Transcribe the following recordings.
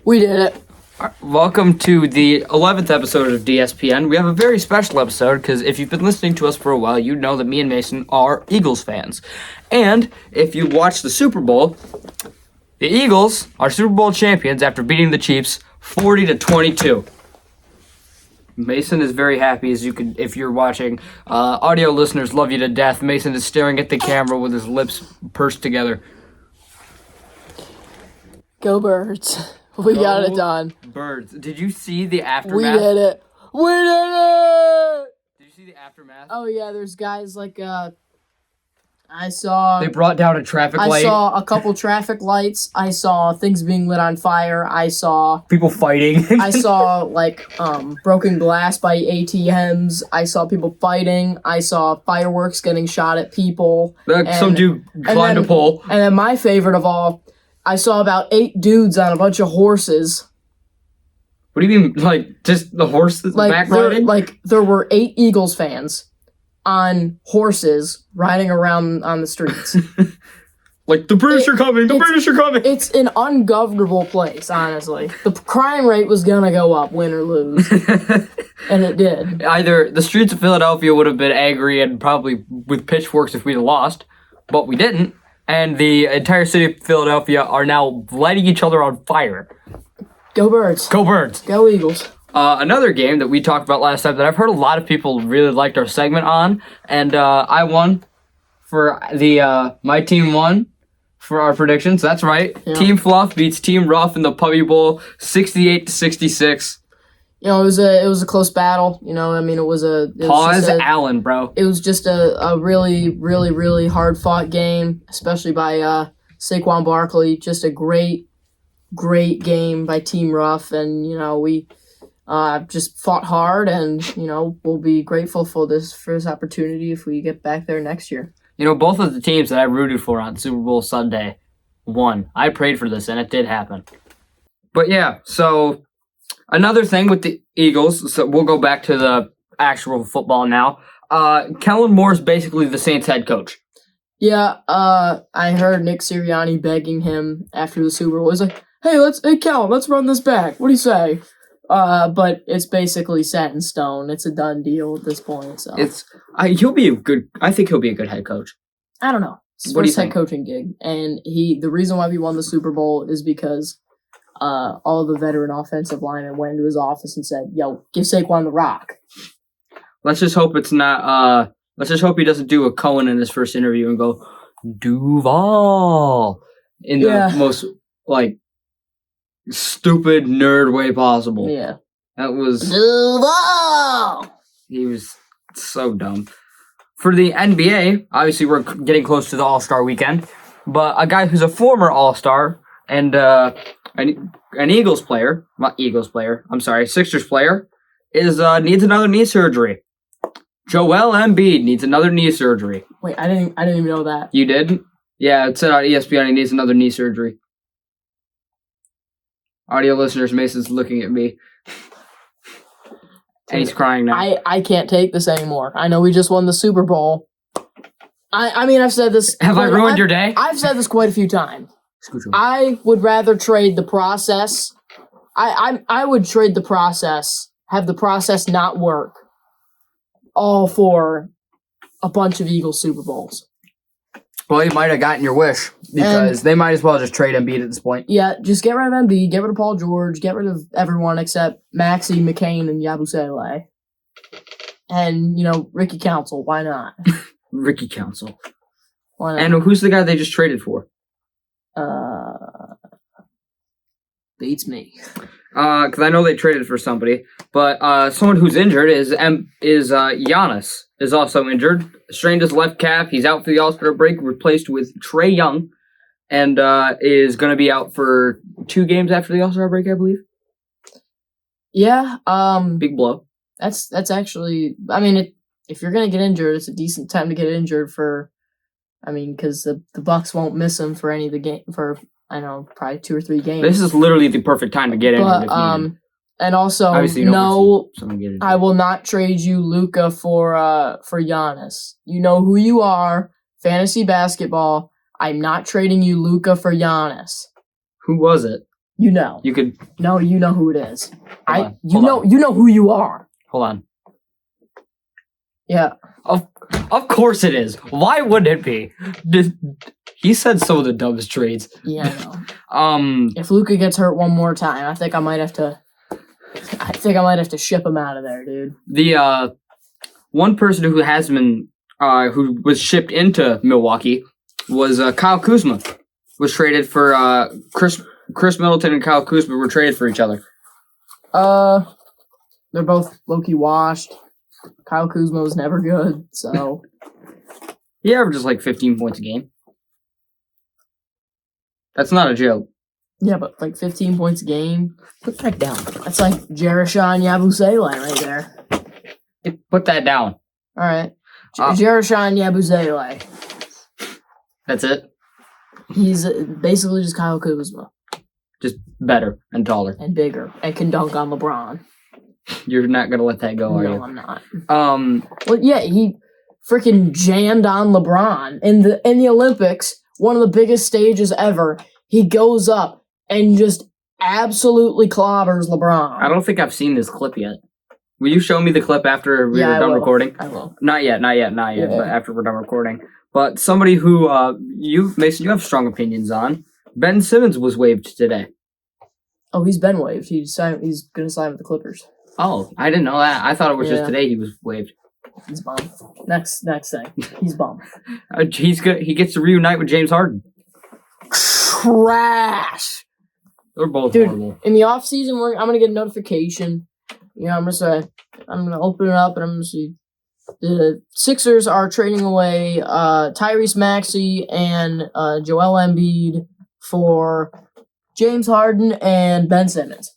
We did it. Welcome to the 11th episode of Dspn. We have a very special episode because if you've been listening to us for a while, you know that me and Mason are Eagles fans. And if you watch the Super Bowl, the Eagles are Super Bowl champions after beating the Chiefs 40-22. Mason is very happy, if you're watching. Audio listeners love you to death. Mason is staring at the camera with his lips pursed together. Go Birds. We got it done. Birds. Did you see the aftermath? We did it. We did it! Did you see the aftermath? Oh, yeah, there's guys like, I saw... They brought down a traffic light. I saw a couple traffic lights. I saw things being lit on fire. I saw... people fighting. I saw, broken glass by ATMs. I saw people fighting. I saw fireworks getting shot at people. Some dude climbed a pole. And then my favorite of all... I saw about 8 dudes on a bunch of horses. What do you mean, just the horses back riding? There were 8 Eagles fans on horses riding around on the streets. The British are coming, the British are coming! It's an ungovernable place, honestly. The crime rate was gonna go up, win or lose. And it did. Either the streets of Philadelphia would have been angry and probably with pitchforks if we'd have lost, but we didn't. And the entire city of Philadelphia are now lighting each other on fire. Go Birds. Go Birds. Go Eagles. Another game that we talked about last time that I've heard a lot of people really liked our segment on, and I won for my team won for our predictions. That's right. Yeah. Team Fluff beats Team Rough in the Puppy Bowl 68-66. It was a close battle. It was Allen, bro. It was just a really, really, really hard fought game, especially by Saquon Barkley. Just a great game by Team Rough, and we just fought hard, and we'll be grateful for this opportunity if we get back there next year. Both of the teams that I rooted for on Super Bowl Sunday won. I prayed for this, and it did happen. But yeah, so. Another thing with the Eagles, so we'll go back to the actual football now. Kellen Moore's basically the Saints head coach. Yeah, I heard Nick Sirianni begging him after the Super Bowl. He's like, hey, Kellen, let's run this back. What do you say? But it's basically set in stone. It's a done deal at this point. So I think he'll be a good head coach. I don't know. It's his first head coaching gig. And the reason why we won the Super Bowl is because all the veteran offensive linemen went into his office and said, yo, give Saquon the rock. Let's just hope it's not, let's just hope he doesn't do a Cohen in his first interview and go, Duval, in the most, stupid nerd way possible. Yeah. That was... Duval! He was so dumb. For the NBA, obviously we're getting close to the All-Star weekend, but a guy who's a former All-Star and, an Eagles player, Sixers player, needs another knee surgery. Joel Embiid needs another knee surgery. Wait, I didn't even know that. You didn't? Yeah, it said on ESPN he needs another knee surgery. Audio listeners, Mason's looking at me. And he's crying now. I can't take this anymore. I know we just won the Super Bowl. I've said this... Have I ruined your day? I've said this quite a few times. I would rather trade the process. I would trade the process, have the process not work, all for a bunch of Eagles Super Bowls. Well, you might have gotten your wish, because they might as well just trade Embiid at this point. Yeah, just get rid of Embiid, get rid of Paul George, get rid of everyone except Maxey, McCain, and Yabusele. And, Ricky Council, why not? Ricky Council. Why not? And who's the guy they just traded for? Beats me. Because I know they traded for somebody, but someone who's injured is Giannis is also injured. Strained his left calf. He's out for the All-Star break, replaced with Trae Young, and is going to be out for 2 games after the All-Star break, I believe. Yeah. Big blow. That's actually. If you're going to get injured, it's a decent time to get injured for. Because the Bucks won't miss him for any of the game for probably 2 or 3 games. This is literally the perfect time to get injured. And also, I will not trade you Luka for Giannis. You know who you are, fantasy basketball. I'm not trading you Luka for Giannis. Who was it? You know. You could No, you know who it is. Hold You on. know who you are. hold on. Yeah. Of course it is. Why would it be? He said some of the dumbest trades. Yeah, I know. If Luka gets hurt one more time, I think I might have to ship him out of there, dude. The one person who has been who was shipped into Milwaukee was Kyle Kuzma. Was traded for Chris Middleton and Kyle Kuzma were traded for each other. They're both low-key washed. Kyle Kuzma was never good, so He averages like 15 points a game. That's not a joke. yeah, but like 15 points a game. Put that down. That's like Jerishon Yabusele right there. Put that down. All right, Jerishon Yabusele. That's it. He's basically just Kyle Kuzma. Just better and taller. And bigger. And can dunk on LeBron. You're not gonna let that go, are you? No, I'm not. Well, yeah, he freaking jammed on LeBron in the Olympics, one of the biggest stages ever. He goes up and just absolutely clobbers LeBron. I don't think I've seen this clip yet. Will you show me the clip after we're done recording? I will. Not yet, Yeah. but after we're done recording. But somebody who Mason, you have strong opinions on. Ben Simmons was waived today. Oh, he's been waived. He's gonna sign with the Clippers. Oh, I didn't know that. I thought it was just today he was waived. He's bummed. Next thing. He's bummed. He's good. He gets to reunite with James Harden. Trash. They're both Dude, horrible. in the offseason, I'm gonna get a notification. You know, I'm gonna open it up and I'm gonna see the Sixers are trading away Tyrese Maxey and Joel Embiid for James Harden and Ben Simmons.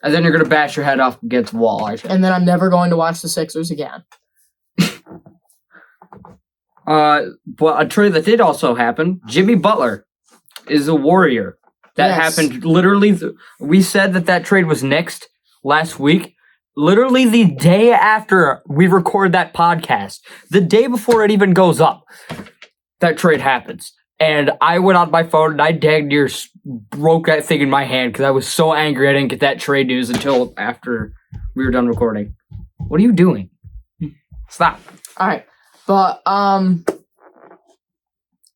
And then you're going to bash your head off against the wall, aren't you? And then I'm never going to watch the Sixers again. But a trade that did also happen, Jimmy Butler is a Warrior. That happened literally. We said that trade was next last week. Literally the day after we record that podcast. The day before it even goes up. That trade happens. And I went on my phone and I dang near broke that thing in my hand because I was so angry I didn't get that trade news until after we were done recording. What are you doing? Stop. All right, but I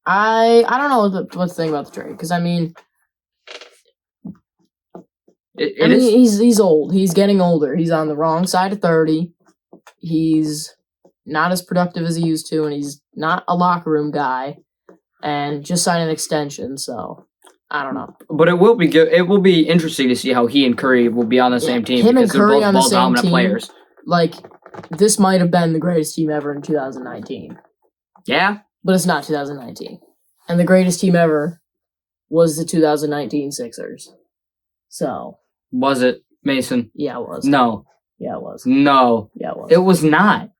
don't know what to think about the trade because I mean, he's old. He's getting older. He's on the wrong side of 30. He's not as productive as he used to, and he's not a locker room guy. And just signed an extension, so I don't know. But it will be good. It will be interesting to see how he and Curry will be on the same team. Him and Curry on the same dominant team. Players. Like, this might have been the greatest team ever in 2019. Yeah, but it's not 2019. And the greatest team ever was the 2019 Sixers. So was it, Mason? Yeah, it was. No. Yeah, it was. No. Yeah, it was. It was not.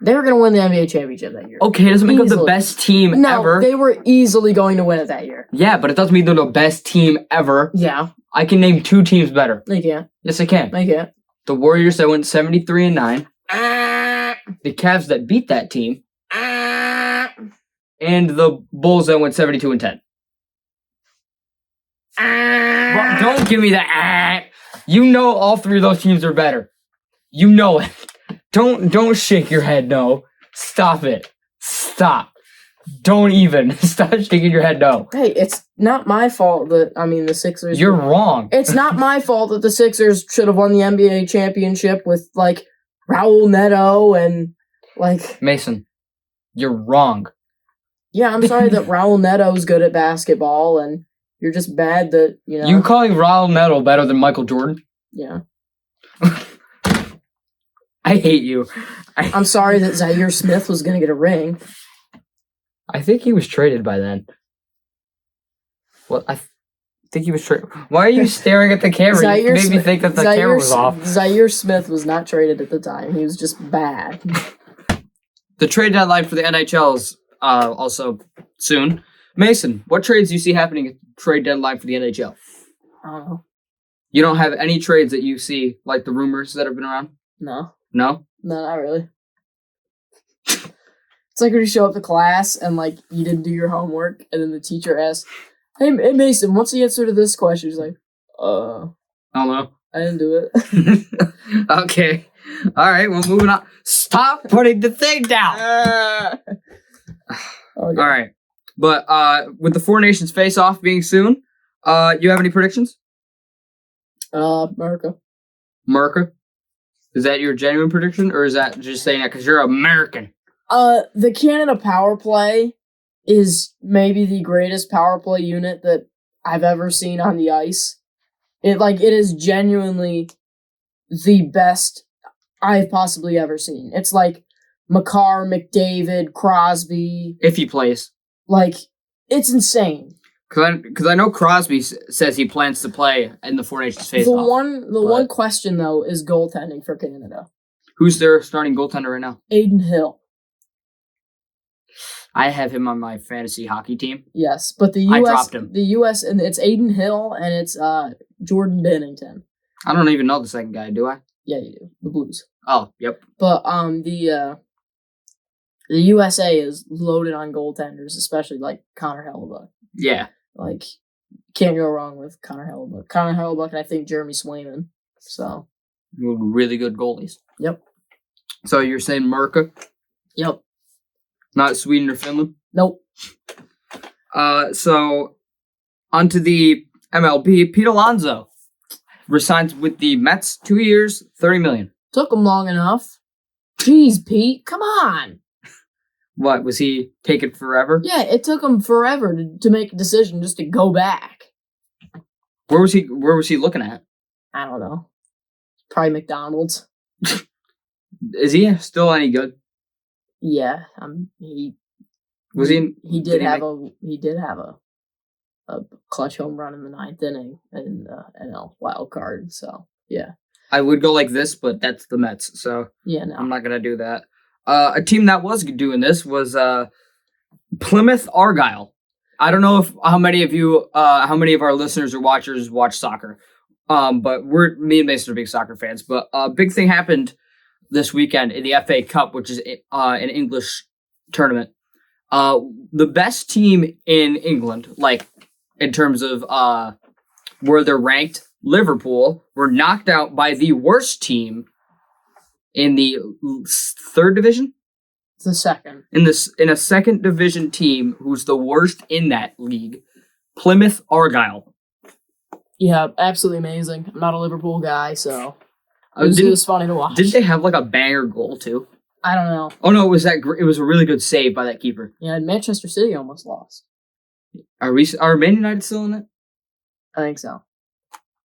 They were going to win the NBA championship that year. Okay, it doesn't make them the best team ever. No, they were easily going to win it that year. Yeah, but it doesn't mean they're the best team ever. Yeah. I can name 2 teams better. They can't. Yes, I can. They can't. The Warriors that went 73-9. The Cavs that beat that team. And the Bulls that went 72-10. Don't give me that. You know all 3 of those teams are better. You know it. Don't shake your head, no. Stop it. Stop. Don't even. Stop shaking your head, no. Hey, it's not my fault that, the Sixers... You're wrong. It's not my fault that the Sixers should have won the NBA championship with, Raul Neto and, Mason, you're wrong. Yeah, I'm sorry that Raul Neto's good at basketball and you're just bad that, You calling Raul Neto better than Michael Jordan? Yeah. I hate you. I'm sorry that Zaire Smith was going to get a ring. I think he was traded by then. Well, I think he was traded. Why are you staring at the camera? You made me think that the camera was off. Zaire Smith was not traded at the time. He was just bad. The trade deadline for the NHL is also soon. Mason, what trades do you see happening at the trade deadline for the NHL? I don't know. You don't have any trades that you see, like the rumors that have been around? No. No? No, not really. It's like when you show up to class and, you didn't do your homework, and then the teacher asks, Hey, Mason, what's the answer to this question? He's like, I don't know. I didn't do it. Okay. All right, well, moving on. Stop putting the thing down. Okay. All right. But with the Four Nations face-off being soon, you have any predictions? America. America? Is that your genuine prediction, or is that just saying that because you're American? The Canada power play is maybe the greatest power play unit that I've ever seen on the ice. It is genuinely the best I've possibly ever seen. It's like Makar, McDavid, Crosby. If he plays. It's insane. Because I know Crosby says he plans to play in the Four Nations face-off. The one question, though, is goaltending for Canada. Who's their starting goaltender right now? Aiden Hill. I have him on my fantasy hockey team. Yes, but the I U.S. dropped him. The U.S. and it's Aiden Hill and it's Jordan Bennington. I don't even know the second guy, do I? Yeah, you do. The Blues. Oh, yep. But the USA is loaded on goaltenders, especially like Connor Hellebuck. Yeah. Can't go wrong with Connor Hellebuck. Connor Hellebuck and I think Jeremy Swayman. So really good goalies. Yep. So you're saying Merca? Yep. Not Sweden or Finland? Nope. So onto the MLB. Pete Alonso resigns with the Mets, 2 years, $30 million. Took him long enough. Jeez, Pete, come on. What, was he taking forever? Yeah, it took him forever to make a decision just to go back. Where was he looking at? I don't know. Probably McDonald's. Is he still any good? Yeah, He did have a clutch home run in the 9th inning in the NL wild card. So yeah, I would go like this, but that's the Mets, so yeah, no, I'm not gonna do that. A team that was doing this was Plymouth Argyle. I don't know how many of our listeners or watchers watch soccer, but me and Mason are big soccer fans. But a big thing happened this weekend in the FA Cup, which is an English tournament. The best team in England, in terms of where they're ranked, Liverpool, were knocked out by the worst team in the third division. the second. In a second division team who's the worst in that league, Plymouth Argyle. Yeah, absolutely amazing. I'm not a Liverpool guy, so it was funny to watch. Didn't they have a banger goal too? I don't know. Oh no, it was a really good save by that keeper. Yeah, Manchester City almost lost. Are Man United still in it? I think so.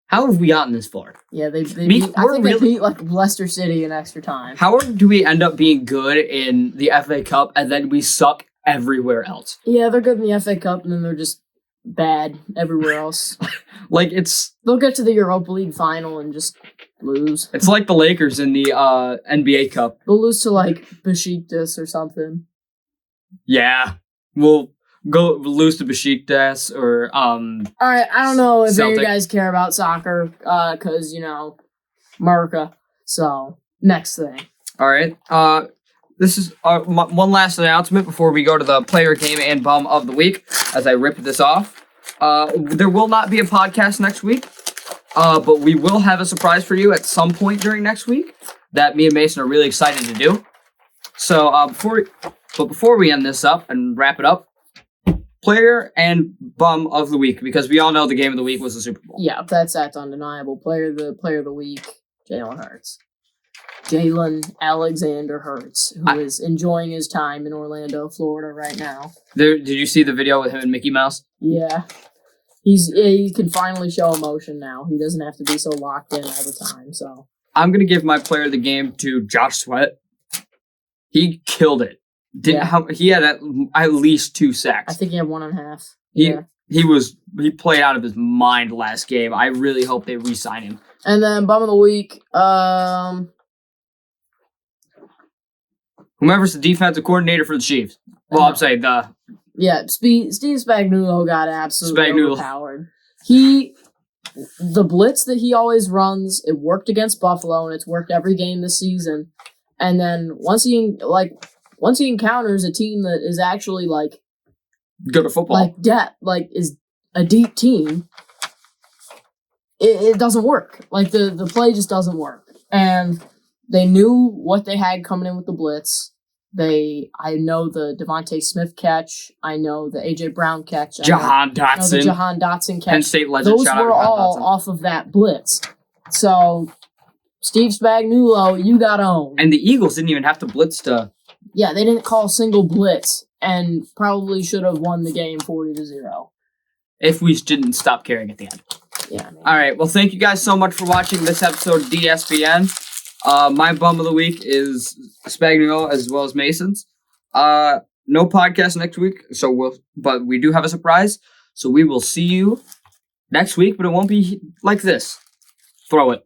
How have we gotten this far? Yeah, they beat Leicester City in extra time. How do we end up being good in the FA Cup and then we suck everywhere else? Yeah, they're good in the FA Cup and then they're just bad everywhere else. They'll get to the Europa League final and just lose. It's like the Lakers in the NBA Cup. They'll lose to Besiktas or something. Yeah, we'll go lose to Besiktas or All right, I don't know if Celtic. you guys care about soccer, because America. So next thing. All right. This is one last announcement before we go to the player game and bum of the week. As I rip this off, there will not be a podcast next week, but we will have a surprise for you at some point during next week that me and Mason are really excited to do. So before we end this up and wrap it up, player and bum of the week, because we all know the game of the week was the Super Bowl. Yeah, that's undeniable. Player of the week, Jalen Hurts. Jalen Alexander Hurts, who is enjoying his time in Orlando, Florida right now. Did you see the video with him and Mickey Mouse? Yeah. He can finally show emotion now. He doesn't have to be so locked in all the time. So I'm gonna give my player of the game to Josh Sweat. He killed it. He had at least 2 sacks. I think he had 1.5. He played out of his mind last game. I really hope they re-sign him. And then bum of the week, whomever's the defensive coordinator for the Chiefs. Well, I'm saying Steve Spagnuolo got absolutely overpowered. The blitz that he always runs, it worked against Buffalo, and it's worked every game this season. And then once he encounters a team that is actually good at football, is a deep team, it doesn't work. Like, the play just doesn't work. And they knew what they had coming in with the blitz. I know the Devontae Smith catch. I know the A.J. Brown catch. Jahan Dotson. The Jahan Dotson catch. Penn State legend. Those were all off of that blitz. So, Steve Spagnuolo, you got owned. And the Eagles didn't even have to blitz to... Yeah, they didn't call a single blitz and probably should have won the game 40-0. If we didn't stop caring at the end. Yeah. Man. All right. Well, thank you guys so much for watching this episode of DSPN. My bum of the week is Spagnuolo as well as Mason's. No podcast next week, but we do have a surprise. So we will see you next week, but it won't be like this. Throw it.